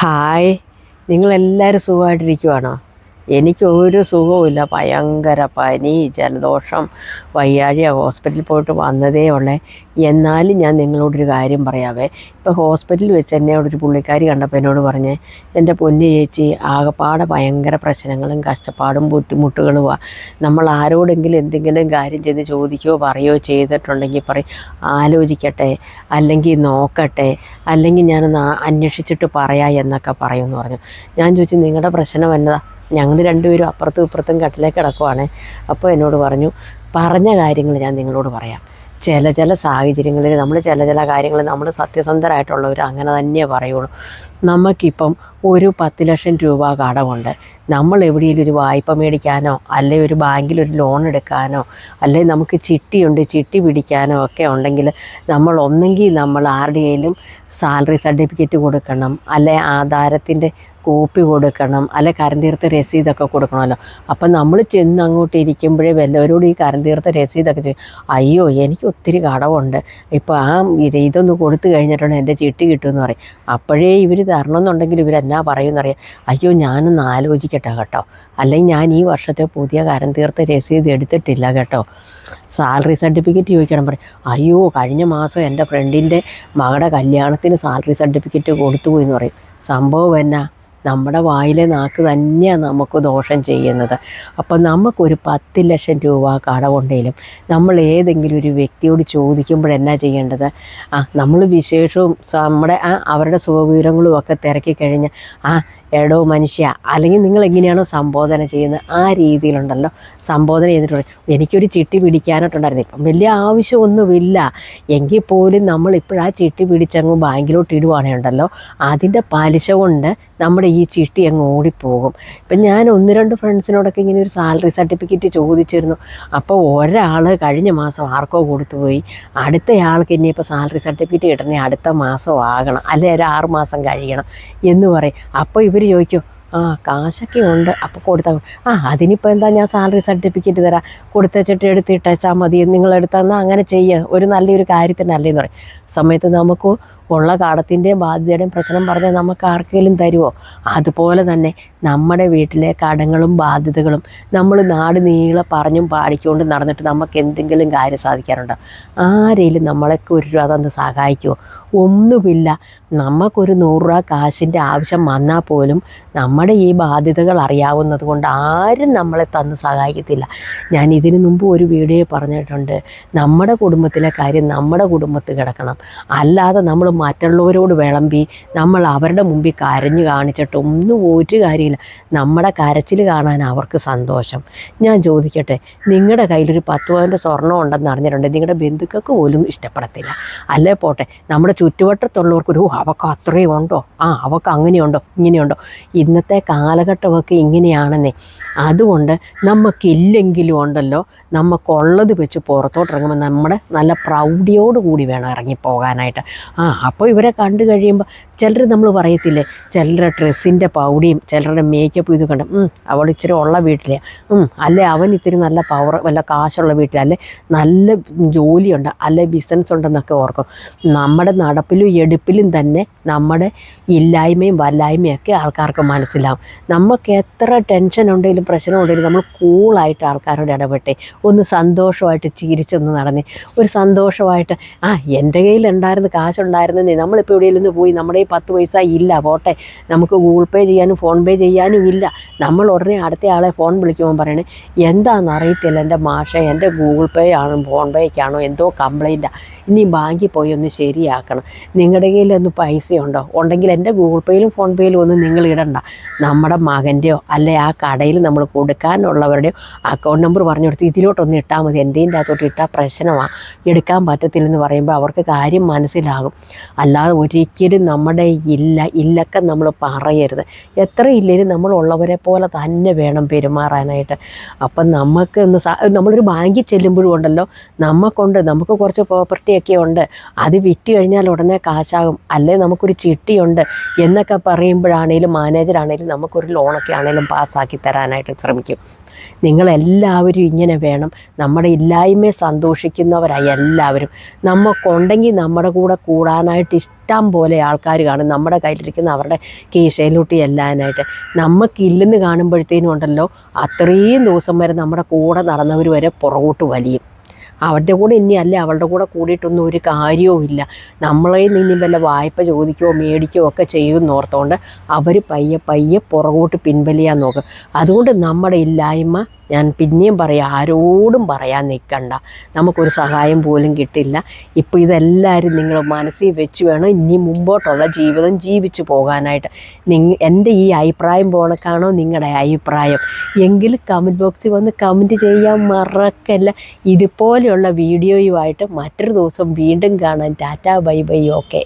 Hi, നിങ്ങളെല്ലാവരും സുഖമായിട്ടിരിക്കുവാണോ? എനിക്കൊരു സുഖവുമില്ല. ഭയങ്കര പനി, ജലദോഷം, വയ്യാഴിക. ഹോസ്പിറ്റലിൽ പോയിട്ട് വന്നതേ ഉള്ളേ. എന്നാലും ഞാൻ നിങ്ങളോടൊരു കാര്യം പറയാവേ. ഇപ്പോൾ ഹോസ്പിറ്റലിൽ വെച്ച് എന്നോടൊരു പുള്ളിക്കാരി കണ്ടപ്പോൾ എന്നോട് പറഞ്ഞേ, എൻ്റെ പൊന്നു ചേച്ചി, ആകപ്പാടെ ഭയങ്കര പ്രശ്നങ്ങളും കഷ്ടപ്പാടും ബുദ്ധിമുട്ടുകളുമാണ്. നമ്മൾ ആരോടെങ്കിലും എന്തെങ്കിലും കാര്യം ചെയ്ത് ചോദിക്കുകയോ പറയുകയോ ചെയ്തിട്ടുണ്ടെങ്കിൽ പറയും ആലോചിക്കട്ടെ, അല്ലെങ്കിൽ നോക്കട്ടെ, അല്ലെങ്കിൽ ഞാനൊന്ന് അന്വേഷിച്ചിട്ട് പറയാം എന്നൊക്കെ പറയുമെന്ന് പറഞ്ഞു. ഞാൻ ചോദിച്ചു, നിങ്ങളുടെ പ്രശ്നം എന്നതാ? ഞങ്ങൾ രണ്ടുപേരും അപ്പുറത്തും ഇപ്പുറത്തും കട്ടിലേക്ക് കിടക്കുവാണേ. അപ്പോൾ എന്നോട് പറഞ്ഞു, പറഞ്ഞ കാര്യങ്ങൾ ഞാൻ നിങ്ങളോട് പറയാം. ചില സാഹചര്യങ്ങളിൽ നമ്മൾ ചില കാര്യങ്ങൾ നമ്മൾ സത്യസന്ധരായിട്ടുള്ളവർ അങ്ങനെ തന്നെ പറയുള്ളൂ. നമുക്കിപ്പം ഒരു 10 ലക്ഷം രൂപ കടമുണ്ട്. നമ്മൾ എവിടെയെങ്കിലും ഒരു വായ്പ മേടിക്കാനോ, അല്ലെങ്കിൽ ഒരു ബാങ്കിൽ ഒരു ലോൺ എടുക്കാനോ, അല്ലെങ്കിൽ നമുക്ക് ചിട്ടിയുണ്ട്, ചിട്ടി പിടിക്കാനോ ഒക്കെ ഉണ്ടെങ്കിൽ നമ്മൾ ഒന്നെങ്കിൽ നമ്മൾ ആരുടെയെങ്കിലും സാലറി സർട്ടിഫിക്കറ്റ് കൊടുക്കണം, അല്ലെ ആധാരത്തിൻ്റെ കോപ്പി കൊടുക്കണം, അല്ലെ കരം തീർത്ത രസീതൊക്കെ കൊടുക്കണമല്ലോ. അപ്പം നമ്മൾ ചെന്ന് അങ്ങോട്ട് ഇരിക്കുമ്പോഴേ വല്ലവരോട് ഈ കരം തീർത്ത രസീതൊക്കെ ചെയ്യും. അയ്യോ, എനിക്ക് ഒത്തിരി കടമുണ്ട്, ഇപ്പോൾ ഇതൊന്ന് കൊടുത്തു കഴിഞ്ഞിട്ടുണ്ടെങ്കിൽ എൻ്റെ ചിട്ടി കിട്ടുമെന്ന് പറയും. അപ്പോഴേ ഇവർ തരണമെന്നുണ്ടെങ്കിൽ ഇവരെന്നാ പറയുമെന്നറിയാം, അയ്യോ ഞാനൊന്ന് ആലോചിക്കട്ടെ കേട്ടോ, അല്ലെങ്കിൽ ഞാൻ ഈ വർഷത്തെ പുതിയ കരം തീർത്ത രസീത് എടുത്തിട്ടില്ല കേട്ടോ, സാലറി സർട്ടിഫിക്കറ്റ് ചോദിക്കണം പറയും. അയ്യോ, കഴിഞ്ഞ മാസം എൻ്റെ ഫ്രണ്ടിൻ്റെ മകളുടെ കല്യാണത്തിന് സാലറി സർട്ടിഫിക്കറ്റ് കൊടുത്തു പോയി എന്ന് പറയും. സംഭവം എന്നാ, നമ്മുടെ വായിലെ നാക്ക് തന്നെയാണ് നമുക്ക് ദോഷം ചെയ്യുന്നത്. അപ്പം നമുക്കൊരു 10 ലക്ഷം രൂപ കടമുണ്ടെങ്കിലും നമ്മൾ ഏതെങ്കിലും ഒരു വ്യക്തിയോട് ചോദിക്കുമ്പോഴെന്നാ ചെയ്യേണ്ടത്? നമ്മൾ വിശേഷവും നമ്മുടെ അവരുടെ സുഖവിവരങ്ങളും ഒക്കെ തിരക്കി കഴിഞ്ഞ് എടോ മനുഷ്യ, അല്ലെങ്കിൽ നിങ്ങൾ എങ്ങനെയാണോ സംബോധന ചെയ്യുന്നത് ആ രീതിയിലുണ്ടല്ലോ സംബോധന ചെയ്തിട്ടുണ്ട്. എനിക്കൊരു ചിട്ടി പിടിക്കാനായിട്ടുണ്ടായിരുന്നു, ഇപ്പം വലിയ ആവശ്യമൊന്നുമില്ല എങ്കിൽ പോലും നമ്മളിപ്പോഴാ ചിട്ടി പിടിച്ചങ്ങ് ബാങ്കിലോട്ട് ഇടുവാണെങ്കിൽ ഉണ്ടല്ലോ, അതിൻ്റെ പലിശ കൊണ്ട് നമ്മുടെ ഈ ചിട്ടി അങ്ങ് ഓടിപ്പോകും. ഇപ്പം ഞാൻ 1-2 ഫ്രണ്ട്സിനോടൊക്കെ ഇങ്ങനെ ഒരു സാലറി സർട്ടിഫിക്കറ്റ് ചോദിച്ചിരുന്നു. അപ്പോൾ ഒരാൾ കഴിഞ്ഞ മാസം ആർക്കോ കൊടുത്തുപോയി, അടുത്തയാൾക്ക് ഇനിയിപ്പോൾ സാലറി സർട്ടിഫിക്കറ്റ് കിട്ടണമെങ്കിൽ അടുത്ത മാസം ആകണം, അല്ലെങ്കിൽ ഒരു 6 മാസം കഴിയണം എന്ന് പറയും. അപ്പോൾ ഇവർ ചോദിക്കും, കാശൊക്കെ ഉണ്ട്, അപ്പോൾ കൊടുത്താൽ അതിനിപ്പോൾ എന്താ, ഞാൻ സാലറി സർട്ടിഫിക്കറ്റ് തരാം, കൊടുത്തച്ചിട്ട് എടുത്തിട്ടേച്ചാൽ മതി, നിങ്ങളെടുത്താൽ അങ്ങനെ ചെയ്യുക, ഒരു നല്ലൊരു കാര്യത്തിനല്ലേന്ന് പറയും. സമയത്ത് നമുക്ക് ഉള്ള കടത്തിൻ്റെയും ബാധ്യതയുടെയും പ്രശ്നം പറഞ്ഞാൽ നമുക്ക് ആർക്കെങ്കിലും തരുമോ? അതുപോലെ തന്നെ നമ്മുടെ വീട്ടിലെ കടങ്ങളും ബാധ്യതകളും നമ്മൾ നാട് നീളെ പറഞ്ഞും പാടിക്കൊണ്ട് നടന്നിട്ട് നമുക്ക് എന്തെങ്കിലും കാര്യം സാധിക്കാറുണ്ടോ? ആരെങ്കിലും നമ്മളൊക്കെ ഒരു രൂപ തന്ന് സഹായിക്കുമോ? ഒന്നുമില്ല. നമുക്കൊരു 100 രൂപ കാശിൻ്റെ ആവശ്യം വന്നാൽ പോലും നമ്മുടെ ഈ ബാധ്യതകൾ അറിയാവുന്നത് കൊണ്ട് ആരും നമ്മളെ തന്ന് സഹായിക്കത്തില്ല. ഞാൻ ഇതിനു മുമ്പ് ഒരു വീഡിയോ പറഞ്ഞിട്ടുണ്ട്, നമ്മുടെ കുടുംബത്തിലെ കാര്യം നമ്മുടെ കുടുംബത്തിൽ കിടക്കണം, അല്ലാതെ നമ്മൾ മറ്റുള്ളവരോട് വിളമ്പി നമ്മൾ അവരുടെ മുമ്പിൽ കരഞ്ഞു കാണിച്ചിട്ടൊന്നും ഒരു കാര്യമില്ല. നമ്മുടെ കരച്ചിൽ കാണാൻ അവർക്ക് സന്തോഷം. ഞാൻ ചോദിക്കട്ടെ, നിങ്ങളുടെ കയ്യിലൊരു 10 പവൻ്റെ സ്വർണ്ണം ഉണ്ടെന്ന് അറിഞ്ഞിട്ടുണ്ടെങ്കിൽ നിങ്ങളുടെ ബന്ധുക്കൾക്ക് പോലും ഇഷ്ടപ്പെടത്തില്ല. അല്ലേ പോട്ടെ, നമ്മുടെ ചുറ്റുവട്ടത്തുള്ളവർക്കൊരു അവൾക്ക് അത്രയും ഉണ്ടോ, അവൾക്ക് അങ്ങനെയുണ്ടോ ഇങ്ങനെയുണ്ടോ, ഇന്നത്തെ കാലഘട്ടമൊക്കെ ഇങ്ങനെയാണെന്നേ. അതുകൊണ്ട് നമുക്കില്ലെങ്കിലും ഉണ്ടല്ലോ, നമുക്കുള്ളത് വെച്ച് പുറത്തോട്ടിറങ്ങുമ്പോൾ നമ്മുടെ നല്ല പ്രൗഢിയോടുകൂടി വേണം ഇറങ്ങിപ്പോകാനായിട്ട്. അപ്പോൾ ഇവരെ കണ്ടു കഴിയുമ്പോൾ ചിലർ നമ്മൾ പറയത്തില്ലേ, ചിലരുടെ ഡ്രസ്സിൻ്റെ പൗഡിയും ചിലരുടെ മേക്കപ്പ് ഇത് കണ്ട് അവൾ ഇച്ചിരി ഉള്ള വീട്ടിലെ, അല്ലെ അവൻ ഇത്തിരി നല്ല പവർ വല്ല കാശുള്ള വീട്ടിൽ, അല്ലെ നല്ല ജോലിയുണ്ട്, അല്ലെ ബിസിനസ് ഉണ്ടെന്നൊക്കെ ഓർക്കും. നമ്മുടെ നടപ്പിലും എടുപ്പിലും തന്നെ നമ്മുടെ ഇല്ലായ്മയും വല്ലായ്മയും ഒക്കെ ആൾക്കാർക്ക് മനസ്സിലാവും. നമുക്ക് എത്ര ടെൻഷൻ ഉണ്ടെങ്കിലും പ്രശ്നം ഉണ്ടെങ്കിലും നമ്മൾ കൂളായിട്ട് ആൾക്കാരോട് ഇടപെട്ടേ, ഒന്ന് സന്തോഷമായിട്ട് ചിരിച്ചൊന്ന് നടന്നേ, ഒരു സന്തോഷമായിട്ട് എൻ്റെ കയ്യിലുണ്ടായിരുന്നു, കാശുണ്ടായിരുന്നേ, നമ്മളിപ്പോൾ എവിടെയെങ്കിലും പോയി നമ്മുടെ ഈ 10 പൈസ ഇല്ല, പോട്ടെ, നമുക്ക് ഗൂഗിൾ പേ ചെയ്യാനും ഫോൺ പേ ചെയ്യാനും ഇല്ല. നമ്മൾ ഉടനെ അടുത്ത ആളെ ഫോൺ വിളിക്കുമ്പോൾ പറയണേ, എന്താണെന്ന് അറിയത്തില്ല എൻ്റെ മാഷേ, എൻ്റെ ഗൂഗിൾ പേ ആണോ ഫോൺ പേക്കാണോ എന്തോ കംപ്ലൈൻറ്റാണ്, ഇനി ബാങ്കിൽ പോയി ഒന്ന് ശരിയാക്കണം, നിങ്ങളുടെ കയ്യിലൊന്ന് പൈസയുണ്ടോ, ഉണ്ടെങ്കിൽ എൻ്റെ ഗൂഗിൾ പേയിലും ഫോൺ പേയിലും ഒന്നും നിങ്ങൾ ഇടണ്ട, നമ്മുടെ മകൻ്റെയോ അല്ലെ ആ കടയിൽ നമ്മൾ കൊടുക്കാനുള്ളവരുടെയോ അക്കൗണ്ട് നമ്പർ പറഞ്ഞു കൊടുത്ത് ഇതിലോട്ടൊന്ന് ഇട്ടാൽ മതി, എൻ്റെതിൻ്റെ അകത്തോട്ട് ഇട്ടാൽ പ്രശ്നമാണ്, എടുക്കാൻ പറ്റത്തില്ലെന്ന് പറയുമ്പോൾ അവർക്ക് കാര്യം മനസ്സിലാകും. അല്ലാതെ ഒരിക്കലും നമ്മുടെ ഇല്ലൊക്കെ നമ്മൾ പറയരുത്. എത്ര ഇല്ലേലും നമ്മളുള്ളവരെ പോലെ തന്നെ വേണം പെരുമാറാനായിട്ട്. അപ്പം നമ്മളൊരു ബാങ്കിൽ ചെല്ലുമ്പോഴും ഉണ്ടല്ലോ, നമുക്ക് കുറച്ച് പ്രോപ്പർട്ടിയൊക്കെ ഉണ്ട്, അത് വിറ്റ് കഴിഞ്ഞാൽ ഉടനെ കാശാകും, അല്ലേ നമുക്കൊരു ചിട്ടിയുണ്ട് എന്നൊക്കെ പറയുമ്പോഴാണേലും മാനേജറാണേലും നമുക്കൊരു ലോണൊക്കെ ആണേലും പാസ്സാക്കി തരാനായിട്ട് ശ്രമിക്കും. നിങ്ങളെല്ലാവരും ഇങ്ങനെ വേണം. നമ്മുടെ ഇല്ലായ്മയെ സന്തോഷിക്കുന്നവരായി എല്ലാവരും. നമുക്കുണ്ടെങ്കിൽ നമ്മുടെ കൂടെ കൂടാനായിട്ട് ഇഷ്ടം പോലെ ആൾക്കാർ കാണും, നമ്മുടെ കയ്യിലിരിക്കുന്ന അവരുടെ കീശയിലോട്ട് ചെല്ലാനായിട്ട്. നമുക്കില്ലെന്ന് കാണുമ്പോഴത്തേനും ഉണ്ടല്ലോ, അത്രയും ദിവസം വരെ നമ്മുടെ കൂടെ നടന്നവർ വരെ പുറകോട്ട് വലിയും. അവരുടെ കൂടെ ഇനി അല്ലേ അവളുടെ കൂടെ കൂടിയിട്ടൊന്നും ഒരു കാര്യവും ഇല്ല. നമ്മളെ ഇനി വല്ല വായ്പ ചോദിക്കുകയോ മേടിക്കുകയോ ഒക്കെ ചെയ്യുമെന്നോർത്തുകൊണ്ട് അവർ പയ്യെ പയ്യെ പുറകോട്ട് പിൻവലിയാൻ നോക്കും. അതുകൊണ്ട് നമ്മുടെ ഇല്ലായ്മ ഞാൻ പിന്നെയും പറയാം, ആരോടും പറയാൻ നിൽക്കണ്ട, നമുക്കൊരു സഹായം പോലും കിട്ടില്ല. ഇപ്പോൾ ഇതെല്ലാവരും നിങ്ങൾ മനസ്സിൽ വെച്ച് വേണം ഇനി മുമ്പോട്ടുള്ള ജീവിതം ജീവിച്ചു പോകാനായിട്ട്. എൻ്റെ ഈ അഭിപ്രായം പോണക്കാണോ നിങ്ങളുടെ അഭിപ്രായം എങ്കിൽ കമൻറ്റ് ബോക്സിൽ വന്ന് കമൻറ്റ് ചെയ്യാൻ മറക്കല്ല. ഇതുപോലെയുള്ള വീഡിയോയുമായിട്ട് മറ്റൊരു ദിവസം വീണ്ടും കാണാൻ. Tata bye bye. ഓക്കെ.